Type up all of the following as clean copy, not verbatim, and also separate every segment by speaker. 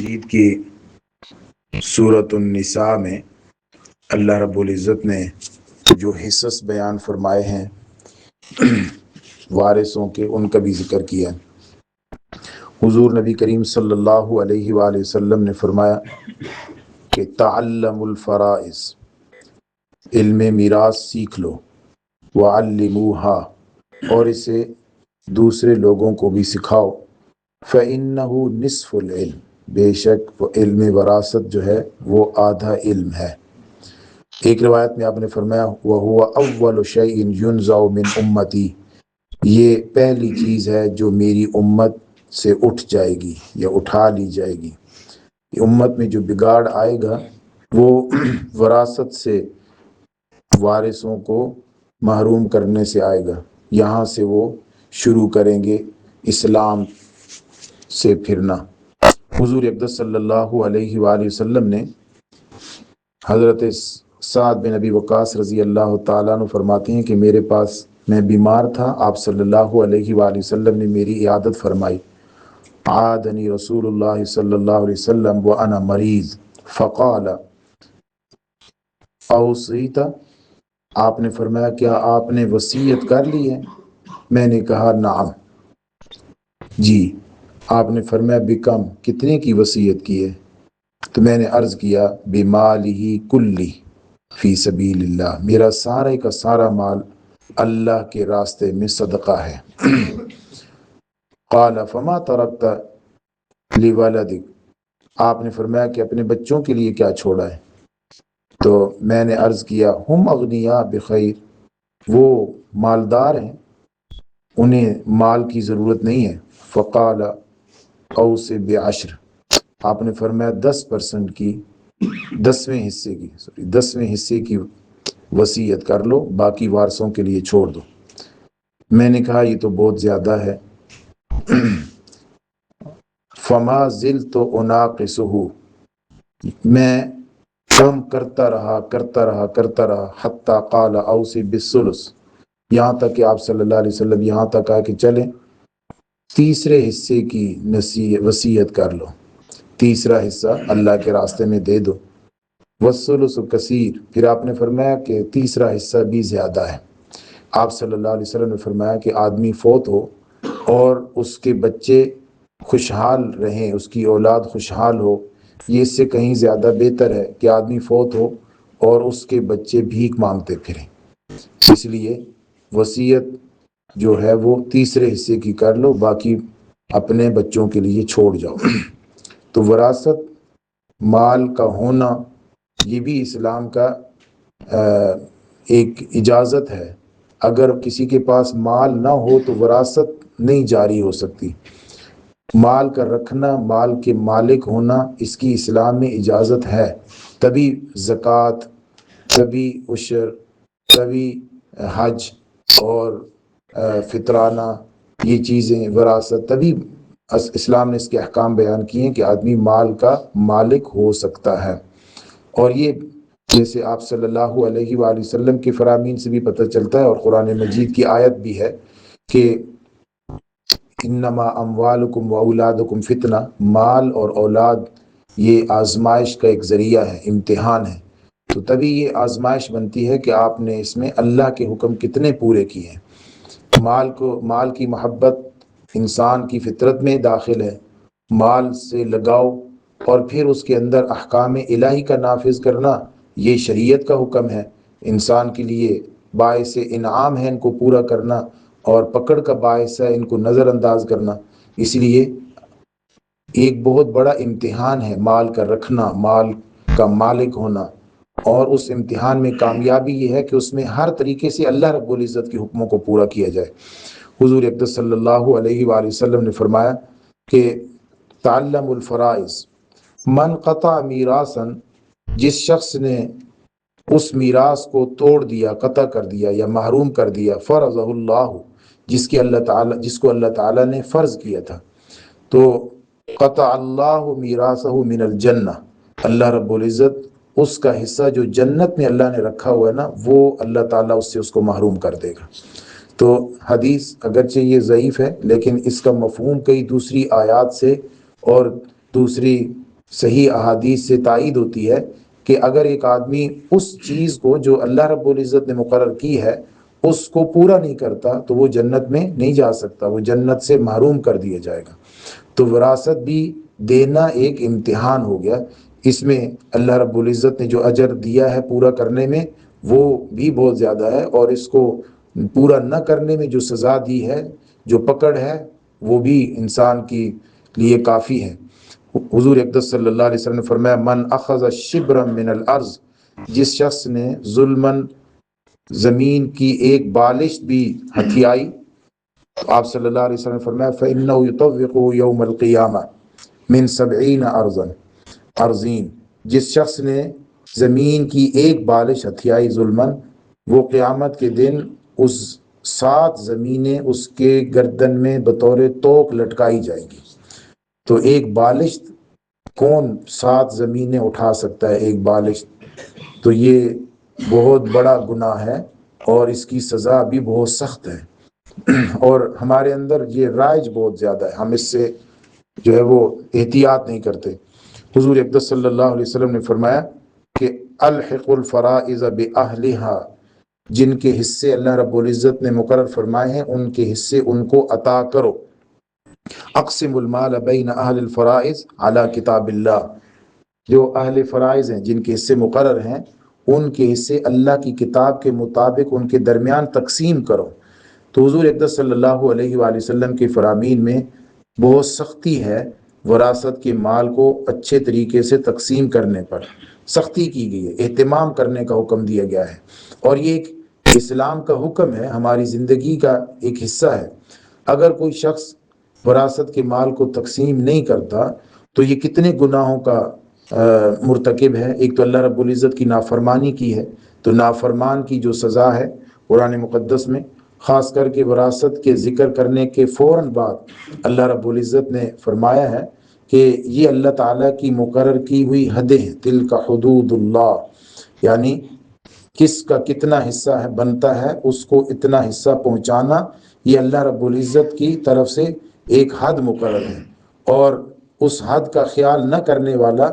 Speaker 1: مجید کی سورۃ النساء میں اللہ رب العزت نے جو حصص بیان فرمائے ہیں وارثوں کے، ان کا بھی ذکر کیا۔ حضور نبی کریم صلی اللہ علیہ وآلہ وسلم نے فرمایا کہ تعلم الفرائض، علم میراث سیکھ لو، وعلموها، اور اسے دوسرے لوگوں کو بھی سکھاؤ، فإنه نصف العلم، بے شک وہ علم وراثت جو ہے وہ آدھا علم ہے۔ ایک روایت میں آپ نے فرمایا وَهُوَ أَوَّلُ شَيْءٍ يُنزَعُ مِنْ أُمَّتِي، یہ پہلی چیز ہے جو میری امت سے اٹھ جائے گی یا اٹھا لی جائے گی۔ امت میں جو بگاڑ آئے گا وہ وراثت سے وارثوں کو محروم کرنے سے آئے گا۔ یہاں سے وہ شروع کریں گے اسلام سے پھرنا۔ حضور اقدس صلی اللہ علیہ وآلہ وسلم نے حضرت سعد بن ابی وقاص رضی اللہ تعالیٰ عنہ فرماتے ہیں کہ میرے پاس میں بیمار تھا، آپ صلی اللہ علیہ وآلہ وسلم نے میری عیادت فرمائی۔ عادنی رسول اللہ صلی اللہ علیہ وسلم وانا مریض فقال اوصیت، آپ نے فرمایا کیا آپ نے وصیت کر لی ہے؟ میں نے کہا نعم، جی۔ آپ نے فرمایا بکم، کتنے کی وصیت کی ہے؟ تو میں نے عرض کیا بمالہ کلی فی سبیل اللہ، میرا سارے کا سارا مال اللہ کے راستے میں صدقہ ہے۔ قال فما ترکت لولدک، آپ نے فرمایا کہ اپنے بچوں کے لیے کیا چھوڑا ہے؟ تو میں نے عرض کیا ہم اغنیاء بخیر، وہ مالدار ہیں، انہیں مال کی ضرورت نہیں ہے۔ فقال اوصِ بعشر، آپ نے فرمایا 10% کی، 10ویں حصے کی وصیت کر لو، باقی وارثوں کے لیے چھوڑ دو۔ میں نے کہا یہ تو بہت زیادہ ہے۔ فما زلت اناقصہ، میں کم کرتا رہا حتی قال اوصِ بالثلث، یہاں تک کہ آپ صلی اللہ علیہ وسلم یہاں تک آئے کہ چلیں تیسرے حصے کی وصیت کر لو، تیسرا حصہ اللہ کے راستے میں دے دو۔ والثلث کثیر، پھر آپ نے فرمایا کہ تیسرا حصہ بھی زیادہ ہے۔ آپ صلی اللہ علیہ وسلم نے فرمایا کہ آدمی فوت ہو اور اس کے بچے خوشحال رہیں، اس کی اولاد خوشحال ہو، یہ اس سے کہیں زیادہ بہتر ہے کہ آدمی فوت ہو اور اس کے بچے بھیک مانگتے پھریں۔ اس لیے وصیت جو ہے وہ تیسرے حصے کی کر لو، باقی اپنے بچوں کے لیے چھوڑ جاؤ۔ تو وراثت، مال کا ہونا، یہ بھی اسلام کا ایک اجازت ہے۔ اگر کسی کے پاس مال نہ ہو تو وراثت نہیں جاری ہو سکتی۔ مال کا رکھنا، مال کے مالک ہونا، اس کی اسلام میں اجازت ہے، تبھی زکوٰۃ، تبھی عشر، تبھی حج اور فطرانہ، یہ چیزیں وراثت، تبھی اسلام نے اس کے احکام بیان کیے ہیں کہ آدمی مال کا مالک ہو سکتا ہے۔ اور یہ جیسے آپ صلی اللہ علیہ وآلہ وسلم کے فرامین سے بھی پتہ چلتا ہے، اور قرآن مجید کی آیت بھی ہے کہ انما اموالکم واولادکم فتنہ، مال اور اولاد یہ آزمائش کا ایک ذریعہ ہے، امتحان ہے۔ تو تبھی یہ آزمائش بنتی ہے کہ آپ نے اس میں اللہ کے حکم کتنے پورے کیے ہیں۔ مال کی محبت انسان کی فطرت میں داخل ہے، مال سے لگاؤ، اور پھر اس کے اندر احکام الہی کا نافذ کرنا، یہ شریعت کا حکم ہے، انسان کے لیے باعث انعام ہے ان کو پورا کرنا، اور پکڑ کا باعث ہے ان کو نظر انداز کرنا۔ اس لیے ایک بہت بڑا امتحان ہے مال کا رکھنا، مال کا مالک ہونا، اور اس امتحان میں کامیابی یہ ہے کہ اس میں ہر طریقے سے اللہ رب العزت کے حکموں کو پورا کیا جائے۔ حضور اقدس صلی اللہ علیہ وآلہ وسلم نے فرمایا کہ تعلم الفرائض، من قطع میراثا، جس شخص نے اس میراث کو توڑ دیا، قطع کر دیا یا محروم کر دیا، فرضہ اللہ، جس کو اللہ تعالیٰ نے فرض کیا تھا، تو قطع اللہ میراثہ من الجنہ، اللہ رب العزت اس کا حصہ جو جنت میں اللہ نے رکھا ہوا ہے نا، وہ اللہ تعالیٰ اس سے اس کو محروم کر دے گا۔ تو حدیث اگرچہ یہ ضعیف ہے، لیکن اس کا مفہوم کئی دوسری آیات سے اور دوسری صحیح احادیث سے تائید ہوتی ہے کہ اگر ایک آدمی اس چیز کو جو اللہ رب العزت نے مقرر کی ہے اس کو پورا نہیں کرتا تو وہ جنت میں نہیں جا سکتا، وہ جنت سے محروم کر دیا جائے گا۔ تو وراثت بھی دینا ایک امتحان ہو گیا، اس میں اللہ رب العزت نے جو اجر دیا ہے پورا کرنے میں وہ بھی بہت زیادہ ہے، اور اس کو پورا نہ کرنے میں جو سزا دی ہے، جو پکڑ ہے، وہ بھی انسان کے لیے کافی ہے۔ حضور اقدس صلی اللہ علیہ وسلم نے فرمایا من اخذ شبرا من الارض، جس شخص نے ظلمن زمین کی ایک بالشت بھی ہتھیائی، تو آپ صلی اللہ علیہ وسلم نے فرمایا فإنه يطوق يوم القیامہ من 70 ارضین، جس شخص نے زمین کی ایک بالش ہتھیائی ظلمن، وہ قیامت کے دن اس 7 زمینیں اس کے گردن میں بطور توق لٹکائی جائیں گی۔ تو ایک بالشت کون 7 زمینیں اٹھا سکتا ہے ایک بالشت؟ تو یہ بہت بڑا گناہ ہے اور اس کی سزا بھی بہت سخت ہے، اور ہمارے اندر یہ رائج بہت زیادہ ہے، ہم اس سے جو ہے وہ احتیاط نہیں کرتے۔ حضور اقدس صلی اللہ علیہ وسلم نے فرمایا کہ الحق الفرائض باہلھا، جن کے حصے اللہ رب العزت نے مقرر فرمائے ہیں ان کے حصے ان کو عطا کرو۔ اقسم المال بین اہل الفرائض علی کتاب اللہ، جو اہل فرائض ہیں جن کے حصے مقرر ہیں ان کے حصے اللہ کی کتاب کے مطابق ان کے درمیان تقسیم کرو۔ تو حضور اقدس صلی اللہ علیہ وآلہ وسلم کی فرامین میں بہت سختی ہے، وراثت کے مال کو اچھے طریقے سے تقسیم کرنے پر سختی کی گئی ہے، اہتمام کرنے کا حکم دیا گیا ہے، اور یہ ایک اسلام کا حکم ہے، ہماری زندگی کا ایک حصہ ہے۔ اگر کوئی شخص وراثت کے مال کو تقسیم نہیں کرتا تو یہ کتنے گناہوں کا مرتکب ہے۔ ایک تو اللہ رب العزت کی نافرمانی کی ہے، تو نافرمان کی جو سزا ہے قرآن مقدس میں، خاص کر کے وراثت کے ذکر کرنے کے فوراً بعد اللہ رب العزت نے فرمایا ہے کہ یہ اللہ تعالیٰ کی مقرر کی ہوئی حدیں ہیں، تلک حدود اللہ، یعنی کس کا کتنا حصہ ہے بنتا ہے اس کو اتنا حصہ پہنچانا، یہ اللہ رب العزت کی طرف سے ایک حد مقرر ہے، اور اس حد کا خیال نہ کرنے والا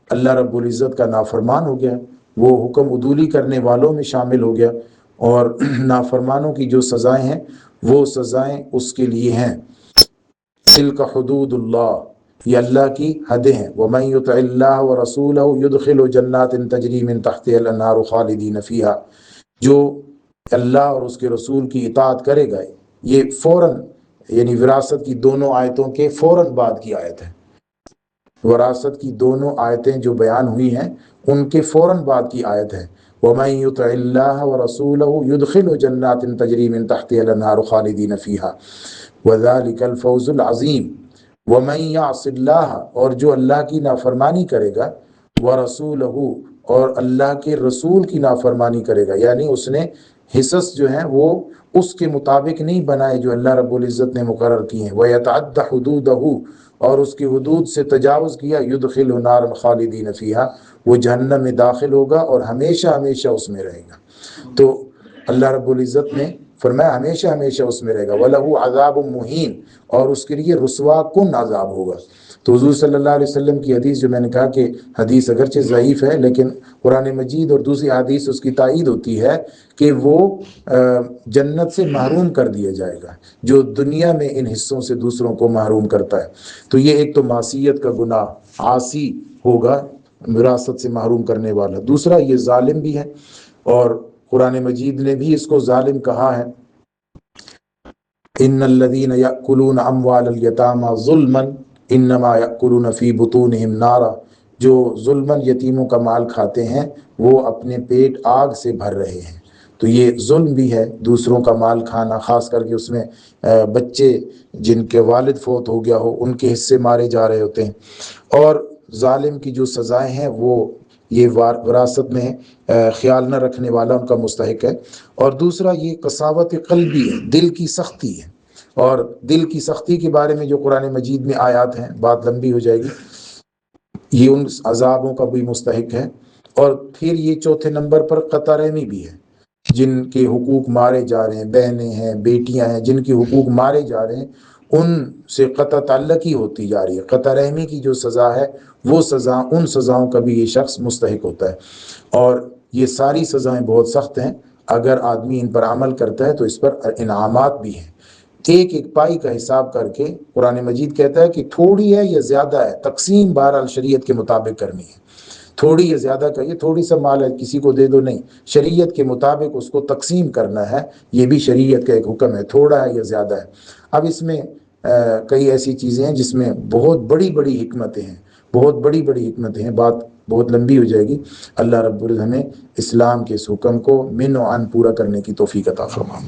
Speaker 1: اللہ رب العزت کا نافرمان ہو گیا، وہ حکم عدولی کرنے والوں میں شامل ہو گیا، اور نافرمانوں کی جو سزائیں ہیں وہ سزائیں اس کے لیے ہیں۔ تلک حدود اللہ، یہ اللہ کی حدیں ہیں۔ وَمَن يُطِعِ اللَّهَ وَرَسُولَهُ يُدْخِلْهُ جَنَّاتٍ تَجْرِي مِن تَحْتِهَا الْأَنْهَارُ خَالِدِينَ فِيهَا، جو اللہ اور اس کے رسول کی اطاعت کرے گا، یہ فوراً یعنی وراثت کی دونوں آیتوں کے فوراً بعد کی آیت ہے، وراثت کی دونوں آیتیں جو بیان ہوئی ہیں ان کے فوراً بعد کی آیت ہے۔ وَمَن يُطِعِ اللَّهَ وَرَسُولَهُ يُدْخِلْهُ جَنَّاتٍ تَجْرِي مِن تَحْتِهَا الْأَنْهَارُ خَالِدِينَ فِيهَا وَذَلِكَ الْفَوْزُ الْعَظِيمُ۔ وَمَن يَعْصِ اللَّهَ، اور جو اللہ کی نافرمانی کرے گا، وَرَسُولَهُ، اور اللہ کے رسول کی نافرمانی کرے گا، یعنی اس نے حصص جو ہیں وہ اس کے مطابق نہیں بنائے جو اللہ رب العزت نے مقرر کی ہیں، وَيَتَعَدَّ حُدُودَهُ، اور اس کی حدود سے تجاوز کیا، يُدْخِلُ نَارًا خَالِدِينَ فِيهَا، وہ جہنم میں داخل ہوگا اور ہمیشہ ہمیشہ اس میں رہے گا۔ تو اللہ رب العزت نے فرمایا ہمیشہ ہمیشہ اس میں رہے گا، وَلَهُ عَذَابٌ مُهِينٌ، اور اس کے لیے رسوا کن عذاب ہوگا۔ تو حضور صلی اللہ علیہ وسلم کی حدیث، جو میں نے کہا کہ حدیث اگرچہ ضعیف ہے لیکن قرآن مجید اور دوسری حدیث اس کی تائید ہوتی ہے کہ وہ جنت سے محروم کر دیا جائے گا جو دنیا میں ان حصوں سے دوسروں کو محروم کرتا ہے۔ تو یہ ایک تو معصیت کا گناہ، عاصی ہوگا، وراثت سے محروم کرنے والا۔ دوسرا یہ ظالم بھی ہے، اور قرآن مجید نے بھی اس کو ظالم کہا ہے، ان الذین یأکلون اموال الیتامی ظلما انما یأکلون فی بطونہم نارا، جو ظلماً یتیموں کا مال کھاتے ہیں وہ اپنے پیٹ آگ سے بھر رہے ہیں۔ تو یہ ظلم بھی ہے، دوسروں کا مال کھانا، خاص کر کے اس میں بچے جن کے والد فوت ہو گیا ہو ان کے حصے مارے جا رہے ہوتے ہیں۔ اور ظالم کی جو سزائیں ہیں وہ یہ وراثت میں خیال نہ رکھنے والا ان کا مستحق ہے۔ اور دوسرا یہ قساوت قلبی ہے، دل کی سختی ہے، اور دل کی سختی کے بارے میں جو قرآن مجید میں آیات ہیں، بات لمبی ہو جائے گی، یہ ان عذابوں کا بھی مستحق ہے۔ اور پھر یہ چوتھے نمبر پر قطع رحمی بھی ہے، جن کے حقوق مارے جا رہے ہیں، بہنیں ہیں، بیٹیاں ہیں، جن کے حقوق مارے جا رہے ہیں، ان سے قطع تعلقی ہوتی جا رہی ہے. قطع رحمی کی جو سزا ہے وہ سزا ان سزاؤں کا بھی یہ شخص مستحق ہوتا ہے. اور یہ ساری سزائیں بہت سخت ہیں. اگر آدمی ان پر عمل کرتا ہے تو اس پر انعامات بھی ہیں. ایک ایک پائی کا حساب کر کے قرآن مجید کہتا ہے کہ تھوڑی ہے یا زیادہ ہے، تقسیم بہرحال شریعت کے مطابق کرنی ہے. تھوڑی یا زیادہ کا، یہ تھوڑی سا مال ہے کسی کو دے دو، نہیں، شریعت کے مطابق اس کو تقسیم کرنا ہے. یہ بھی شریعت کا ایک حکم ہے، تھوڑا ہے یا زیادہ ہے. اب اس میں کئی ایسی چیزیں ہیں جس میں بہت بڑی بڑی حکمتیں ہیں، بہت بڑی بڑی حکمتیں ہیں. بات بہت لمبی ہو جائے گی. اللہ رب العزت ہمیں اسلام کے اس حکم کو من و عن پورا کرنے کی توفیق عطا فرمائے.